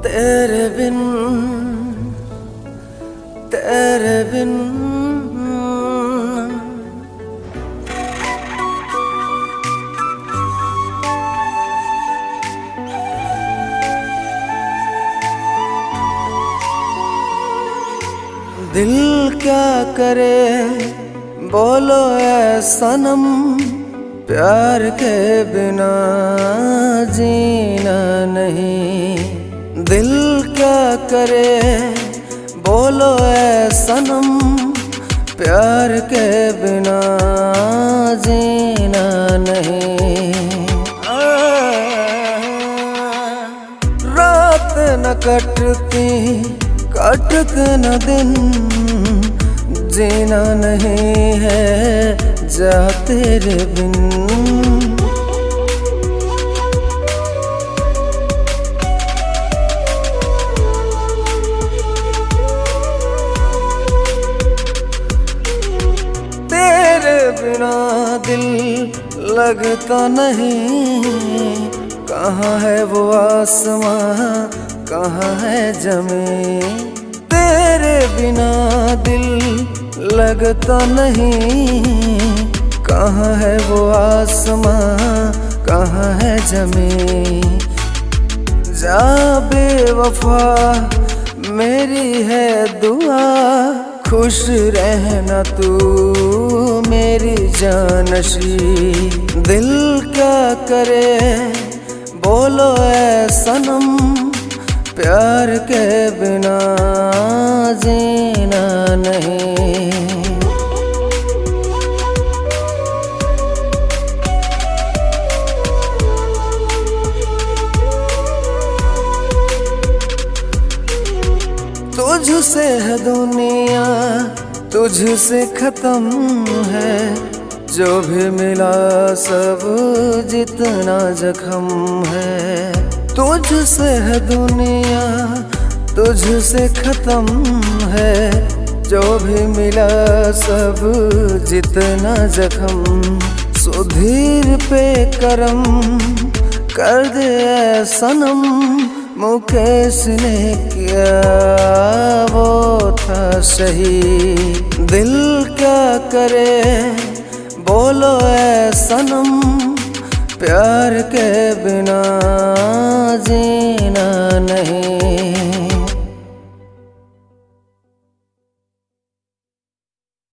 तेरे बिन तेरे बिन दिल क्या करे बोलो ऐ सनम, प्यार के बिना जीना नहीं। दिल क्या करे बोलो ऐ सनम, प्यार के बिना जीना नहीं। रात न कटती कटक न दिन, जीना नहीं है जा तेरे बिन। तेरे बिना दिल लगता नहीं, कहाँ है वो आसमां कहाँ है ज़मीं। तेरे बिना दिल लगता नहीं, कहाँ है वो आसमां कहाँ है ज़मीं। जा बेवफा मेरी है दुआ, खुश रहना तू मेरी जानशी। दिल क्या करे बोलो ऐ सनम, प्यार के बिना जीना नहीं। तुझसे है दुनिया तुझसे खत्म है, जो भी मिला सब जितना जख्म है। तुझसे है दुनिया तुझसे खत्म है, जो भी मिला सब जितना जख्म। सुधीर पे करम कर दे ऐ सनम, मुकेश ने किया वो था सही। दिल क्या करे बोलो ऐ सनम, प्यार के बिना जीना नहीं।